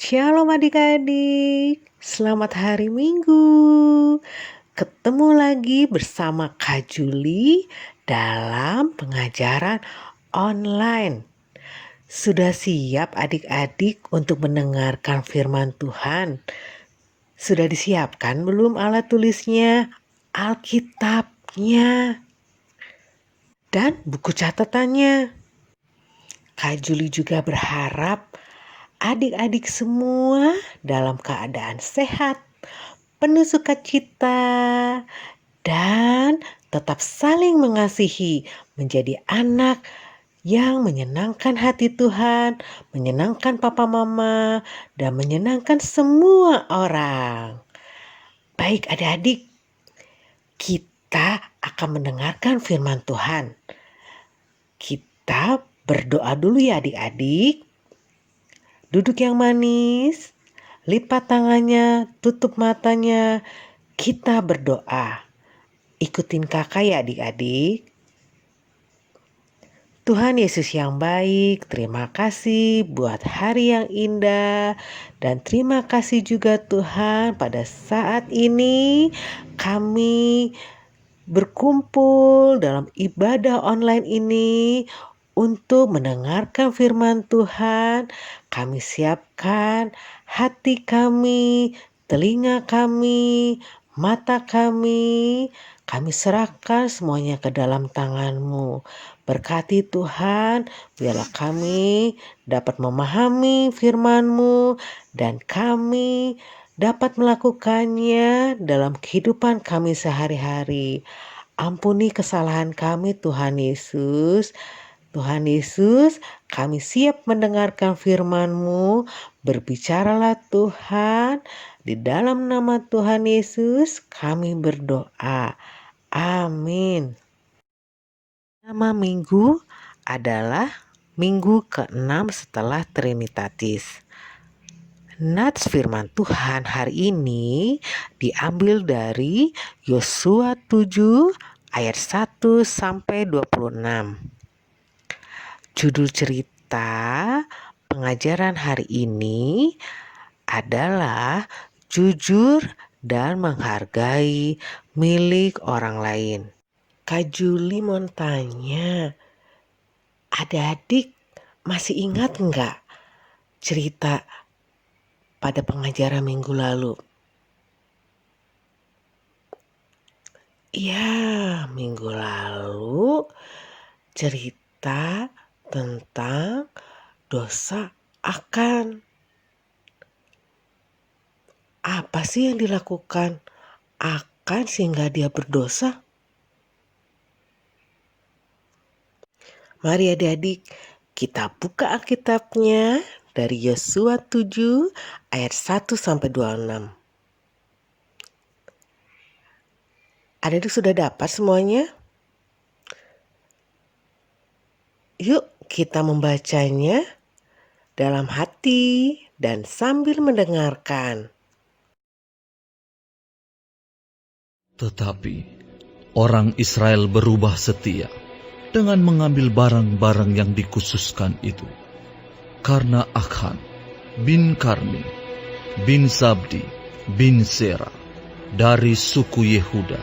Shalom adik-adik, selamat hari Minggu. Ketemu lagi bersama Kak Juli dalam pengajaran online. Sudah siap adik-adik untuk mendengarkan firman Tuhan? Sudah disiapkan belum alat tulisnya, Alkitabnya, dan buku catatannya? Kak Juli juga berharap adik-adik semua dalam keadaan sehat, penuh sukacita, dan tetap saling mengasihi, menjadi anak yang menyenangkan hati Tuhan, menyenangkan papa mama, dan menyenangkan semua orang. Baik adik-adik, kita akan mendengarkan firman Tuhan. Kita berdoa dulu ya adik-adik. Duduk yang manis, lipat tangannya, tutup matanya, kita berdoa. Ikutin kakak ya adik-adik. Tuhan Yesus yang baik, terima kasih buat hari yang indah. Dan terima kasih juga Tuhan pada saat ini kami berkumpul dalam ibadah online ini untuk mendengarkan firman Tuhan. Kami siapkan hati kami, telinga kami, mata kami serahkan semuanya ke dalam tangan-Mu. Berkati Tuhan, biarlah kami dapat memahami firman-Mu dan kami dapat melakukannya dalam kehidupan kami sehari-hari. Ampuni kesalahan kami Tuhan Yesus. Tuhan Yesus, kami siap mendengarkan firman-Mu. Berbicaralah Tuhan, di dalam nama Tuhan Yesus kami berdoa. Amin. Nama minggu adalah minggu ke-6 setelah Trinitatis. Nats firman Tuhan hari ini diambil dari Yosua 7 ayat 1 sampai 26. Judul cerita pengajaran hari ini adalah jujur dan menghargai milik orang lain. Kak Juli mau tanya, adik-adik masih ingat enggak cerita pada pengajaran minggu lalu? Ya, minggu lalu cerita tentang dosa Akan. Apa sih yang dilakukan Akan sehingga dia berdosa? Mari adik-adik kita buka Alkitabnya dari Yosua 7 ayat 1 sampai 26. Adik-adik sudah dapat semuanya? Yuk kita membacanya dalam hati dan sambil mendengarkan. Tetapi orang Israel berubah setia dengan mengambil barang-barang yang dikhususkan itu. Karena Akhan bin Karmi bin Zabdi bin Zera dari suku Yehuda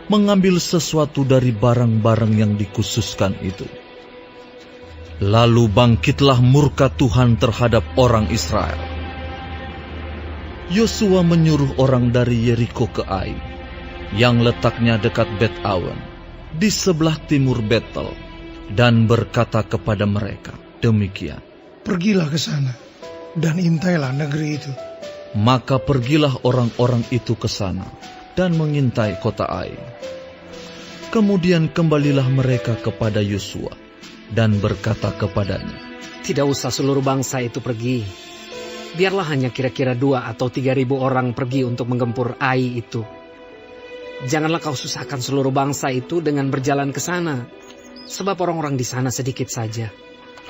mengambil sesuatu dari barang-barang yang dikhususkan itu. Lalu bangkitlah murka Tuhan terhadap orang Israel. Yosua menyuruh orang dari Yeriko ke Ai, yang letaknya dekat Bet-awen, di sebelah timur Betel, dan berkata kepada mereka demikian, "Pergilah ke sana, dan intailah negeri itu." Maka pergilah orang-orang itu ke sana, dan mengintai kota Ai. Kemudian kembalilah mereka kepada Yosua, dan berkata kepadanya, "Tidak usah seluruh bangsa itu pergi. Biarlah hanya kira-kira 2 atau 3.000 orang pergi untuk menggempur Ai itu. Janganlah kau susahkan seluruh bangsa itu dengan berjalan ke sana, sebab orang-orang di sana sedikit saja."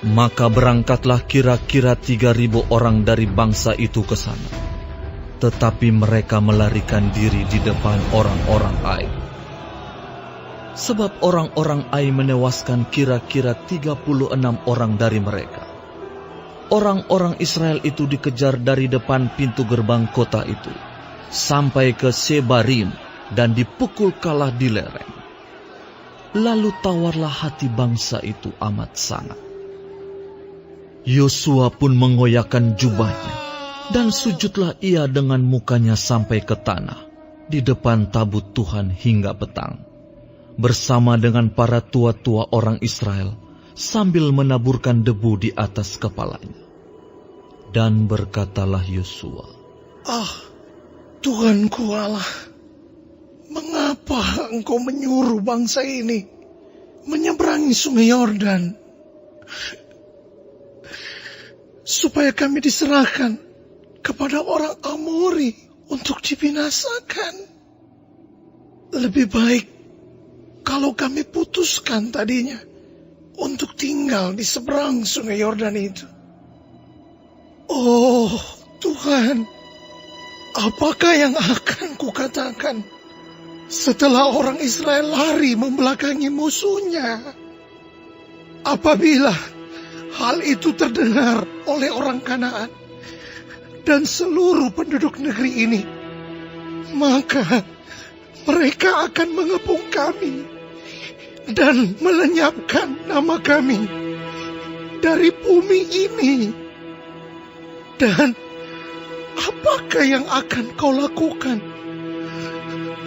Maka berangkatlah kira-kira 3.000 orang dari bangsa itu ke sana. Tetapi mereka melarikan diri di depan orang-orang Ai. Sebab orang-orang Ai menewaskan kira-kira 36 orang dari mereka. orang-orang Israel itu dikejar dari depan pintu gerbang kota itu, sampai ke Sebarim dan dipukul kalah di lereng. Lalu tawarlah hati bangsa itu amat sangat. Yosua pun mengoyakkan jubahnya, dan sujudlah ia dengan mukanya sampai ke tanah, di depan tabut Tuhan hingga petang, bersama dengan para tua-tua orang Israel, sambil menaburkan debu di atas kepalanya. Dan berkatalah Yosua, Tuhanku Allah, mengapa engkau menyuruh bangsa ini menyeberangi sungai Yordan, supaya kami diserahkan kepada orang Amori untuk dibinasakan? Lebih baik kalau kami putuskan tadinya untuk tinggal di seberang sungai Yordan itu. Oh Tuhan, apakah yang akan kukatakan setelah orang Israel lari membelakangi musuhnya? Apabila hal itu terdengar oleh orang Kanaan dan seluruh penduduk negeri ini, maka mereka akan mengepung kami dan melenyapkan nama kami dari bumi ini. Dan apakah yang akan kau lakukan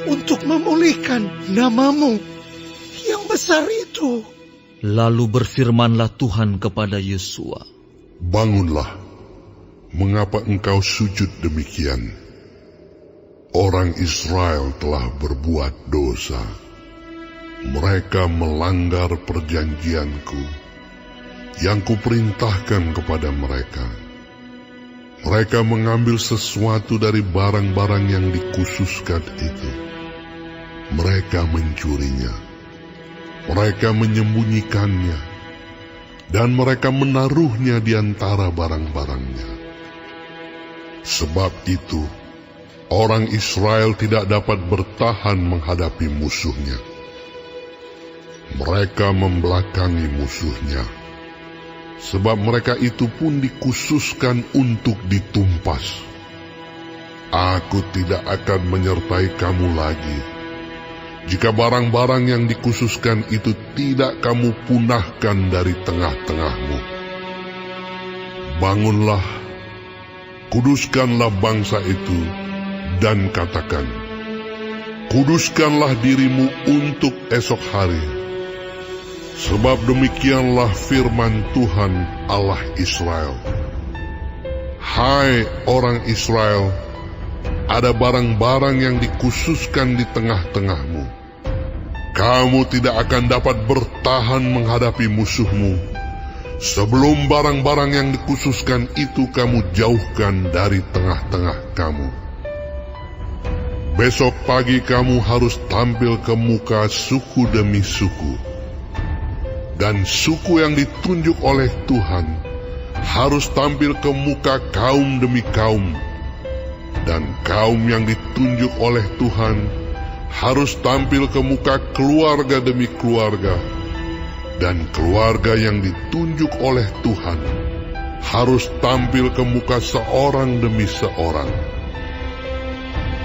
untuk memulihkan namamu yang besar itu? Lalu berfirmanlah Tuhan kepada Yosua, Bangunlah, mengapa engkau sujud demikian? Orang Israel telah berbuat dosa. Mereka melanggar perjanjianku yang kuperintahkan kepada mereka. Mereka mengambil sesuatu dari barang-barang yang dikhususkan itu. Mereka mencurinya. Mereka menyembunyikannya, dan mereka menaruhnya di antara barang-barangnya. Sebab itu, orang Israel tidak dapat bertahan menghadapi musuhnya. Mereka membelakangi musuhnya, sebab mereka itu pun dikhususkan untuk ditumpas. Aku tidak akan menyertai kamu lagi, jika barang-barang yang dikhususkan itu tidak kamu punahkan dari tengah-tengahmu. Bangunlah, kuduskanlah bangsa itu, dan katakan, kuduskanlah dirimu untuk esok hari. Sebab demikianlah firman Tuhan Allah Israel. Hai orang Israel, ada barang-barang yang dikhususkan di tengah-tengahmu. Kamu tidak akan dapat bertahan menghadapi musuhmu sebelum barang-barang yang dikhususkan itu kamu jauhkan dari tengah-tengah kamu. Besok pagi kamu harus tampil ke muka suku demi suku, dan suku yang ditunjuk oleh Tuhan harus tampil ke muka kaum demi kaum, dan kaum yang ditunjuk oleh Tuhan harus tampil ke muka keluarga demi keluarga, dan keluarga yang ditunjuk oleh Tuhan harus tampil ke muka seorang demi seorang.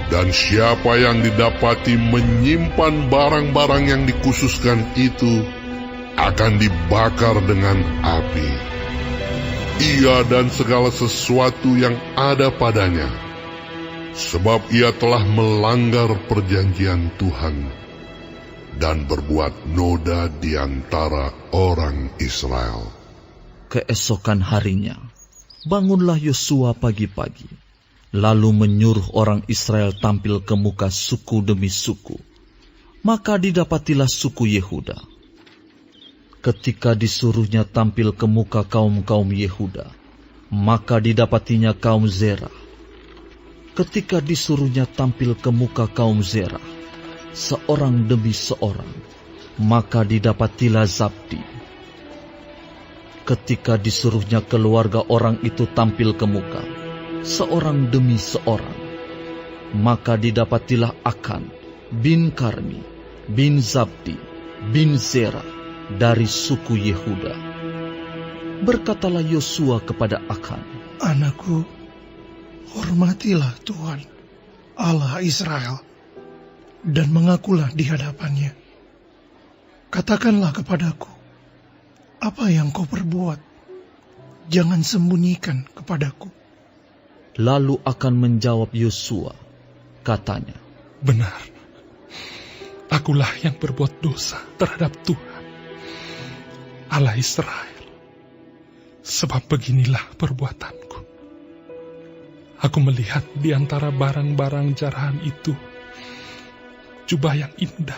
Dan siapa yang didapati menyimpan barang-barang yang dikhususkan itu akan dibakar dengan api, ia dan segala sesuatu yang ada padanya, sebab ia telah melanggar perjanjian Tuhan dan berbuat noda di antara orang Israel. Keesokan harinya, bangunlah Yosua pagi-pagi, lalu menyuruh orang Israel tampil ke muka suku demi suku. Maka didapatilah suku Yehuda. Ketika disuruhnya tampil ke muka kaum-kaum Yehuda, maka didapatinya kaum Zerah. Ketika disuruhnya tampil ke muka kaum Zerah, seorang demi seorang, maka didapatilah Zabdi. Ketika disuruhnya keluarga orang itu tampil ke muka, seorang demi seorang, maka didapatilah Akan bin Karmi bin Zabdi bin Zerah dari suku Yehuda. Berkatalah Yosua kepada Akan, Anakku, hormatilah Tuhan, Allah Israel, dan mengakulah di hadapannya. Katakanlah kepadaku, apa yang kau perbuat? Jangan sembunyikan kepadaku. Lalu Akan menjawab Yosua, katanya, Benar, akulah yang berbuat dosa terhadap Tuhan, Allah Israel. Sebab beginilah perbuatanku. Aku melihat di antara barang-barang jarahan itu jubah yang indah,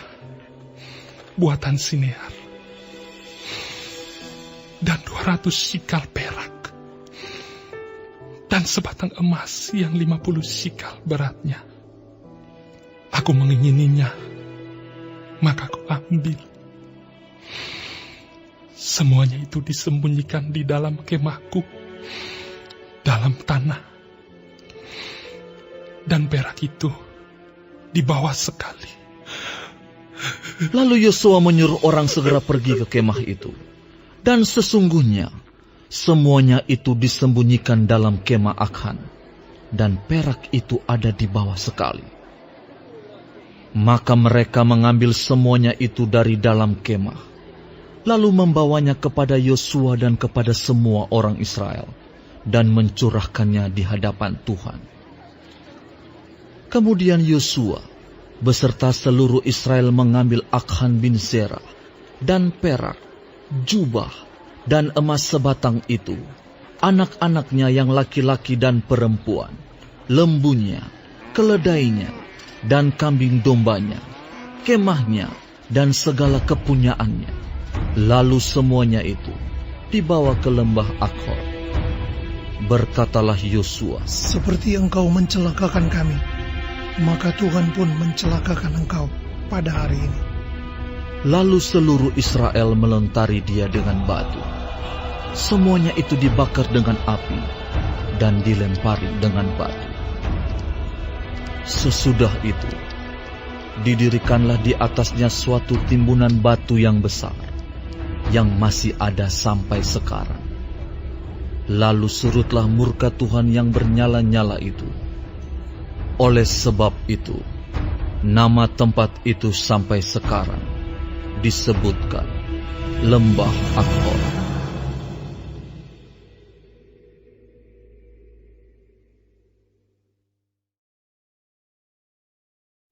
buatan Sinear, dan 200 sikal perak, dan sebatang emas yang 50 sikal beratnya. Aku mengingininya, maka aku ambil. Semuanya itu disembunyikan di dalam kemahku, dalam tanah. Dan perak itu dibawa sekali. Lalu Yosua menyuruh orang segera pergi ke kemah itu. Dan sesungguhnya, semuanya itu disembunyikan dalam kemah Akan, dan perak itu ada di bawah sekali. Maka mereka mengambil semuanya itu dari dalam kemah, lalu membawanya kepada Yosua dan kepada semua orang Israel, dan mencurahkannya di hadapan Tuhan. Kemudian Yosua beserta seluruh Israel mengambil Akhan bin Zerah, dan perak, jubah, dan emas sebatang itu, anak-anaknya yang laki-laki dan perempuan, lembunya, keledainya, dan kambing dombanya, kemahnya, dan segala kepunyaannya. Lalu semuanya itu dibawa ke lembah Akhor. Berkatalah Yosua, Seperti engkau mencelakakan kami, maka Tuhan pun mencelakakan engkau pada hari ini. lalu seluruh Israel melentari dia dengan batu. Semuanya itu dibakar dengan api dan dilempari dengan batu. Sesudah itu, didirikanlah di atasnya suatu timbunan batu yang besar, yang masih ada sampai sekarang. Lalu surutlah murka Tuhan yang bernyala-nyala itu. Oleh sebab itu, nama tempat itu sampai sekarang disebutkan Lembah Akhor.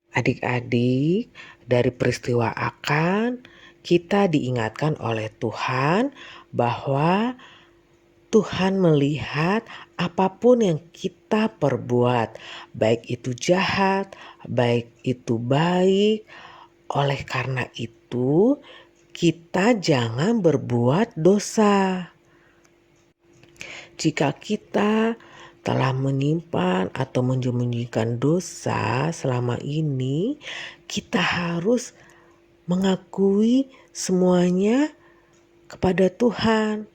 Adik-adik, dari peristiwa Akan, kita diingatkan oleh Tuhan bahwa Tuhan melihat apapun yang kita perbuat, baik itu jahat, baik itu baik. Oleh karena itu, kita jangan berbuat dosa. Jika kita telah menyimpan atau menyembunyikan dosa selama ini, kita harus mengakui semuanya kepada Tuhan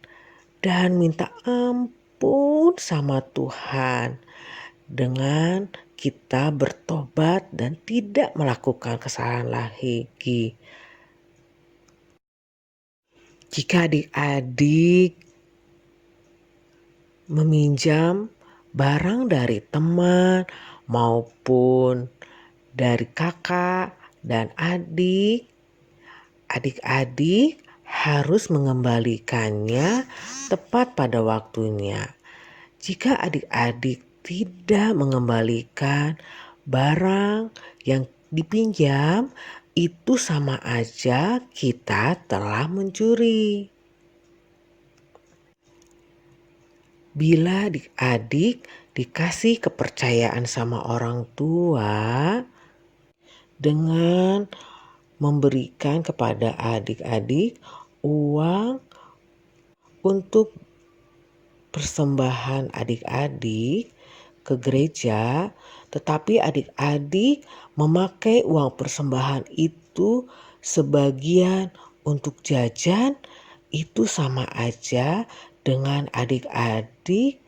dan minta ampun sama Tuhan dengan kita bertobat dan tidak melakukan kesalahan lagi. Jika adik-adik meminjam barang dari teman maupun dari kakak dan adik, adik-adik harus mengembalikannya tepat pada waktunya. Jika adik-adik tidak mengembalikan barang yang dipinjam, itu sama aja kita telah mencuri. Bila adik-adik dikasih kepercayaan sama orang tua dengan memberikan kepada adik-adik uang untuk persembahan adik-adik ke gereja, tetapi adik-adik memakai uang persembahan itu sebagian untuk jajan, itu sama aja dengan adik-adik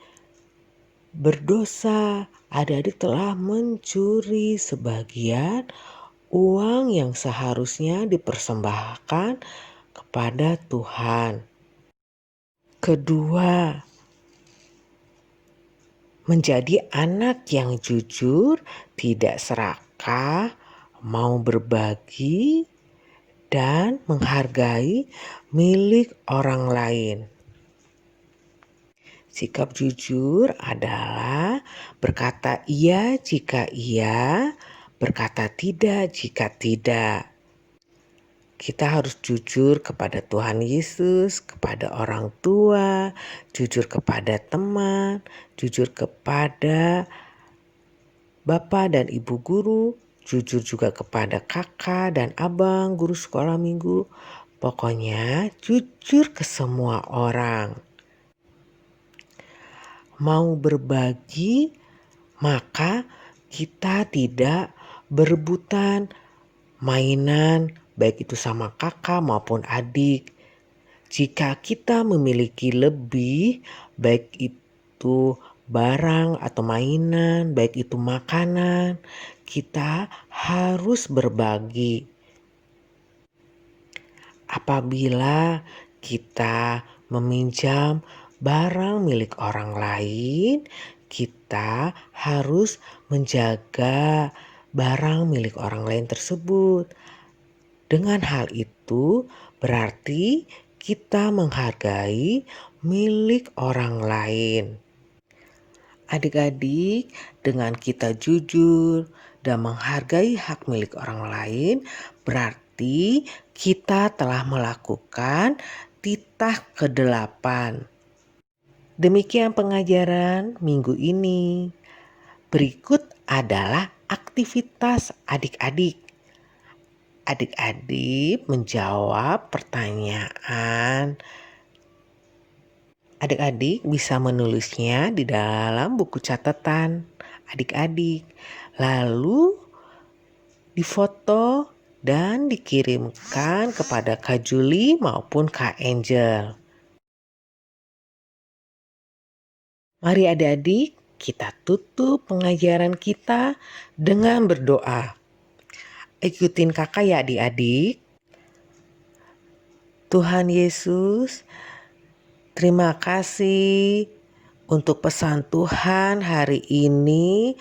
berdosa. Adik-adik telah mencuri sebagian uang yang seharusnya dipersembahkan kepada Tuhan. Kedua, menjadi anak yang jujur, tidak serakah, mau berbagi, dan menghargai milik orang lain. Sikap jujur adalah berkata iya jika iya, berkata tidak jika tidak. Kita harus jujur kepada Tuhan Yesus, kepada orang tua, jujur kepada teman, jujur kepada bapak dan ibu guru, jujur juga kepada kakak dan abang guru sekolah minggu. Pokoknya jujur ke semua orang. Mau berbagi, maka kita tidak berebutan mainan, baik itu sama kakak maupun adik. Jika kita memiliki lebih, baik itu barang atau mainan, baik itu makanan, kita harus berbagi. Apabila kita meminjam barang milik orang lain, kita harus menjaga barang milik orang lain tersebut. Dengan hal itu berarti kita menghargai milik orang lain. Adik-adik, dengan kita jujur dan menghargai hak milik orang lain, berarti kita telah melakukan titah ke-8. Demikian pengajaran minggu ini. Berikut adalah aktivitas adik-adik. Adik-adik menjawab pertanyaan. Adik-adik bisa menulisnya di dalam buku catatan adik-adik. Lalu difoto dan dikirimkan kepada Kak Juli maupun Kak Angel. Mari adik-adik, kita tutup pengajaran kita dengan berdoa. Ikutin kakak ya adik-adik. Tuhan Yesus, terima kasih untuk pesan Tuhan hari ini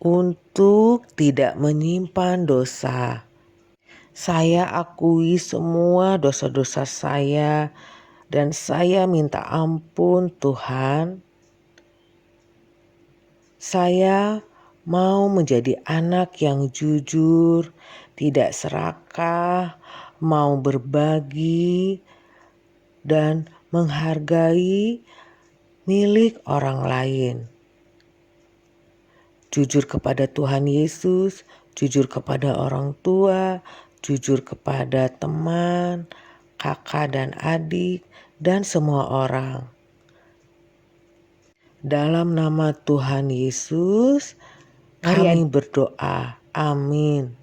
untuk tidak menyimpan dosa. Saya akui semua dosa-dosa saya dan saya minta ampun Tuhan. Saya mau menjadi anak yang jujur, tidak serakah, mau berbagi, dan menghargai milik orang lain. Jujur kepada Tuhan Yesus, jujur kepada orang tua, jujur kepada teman, kakak dan adik, dan semua orang. Dalam nama Tuhan Yesus, kami berdoa. Amin.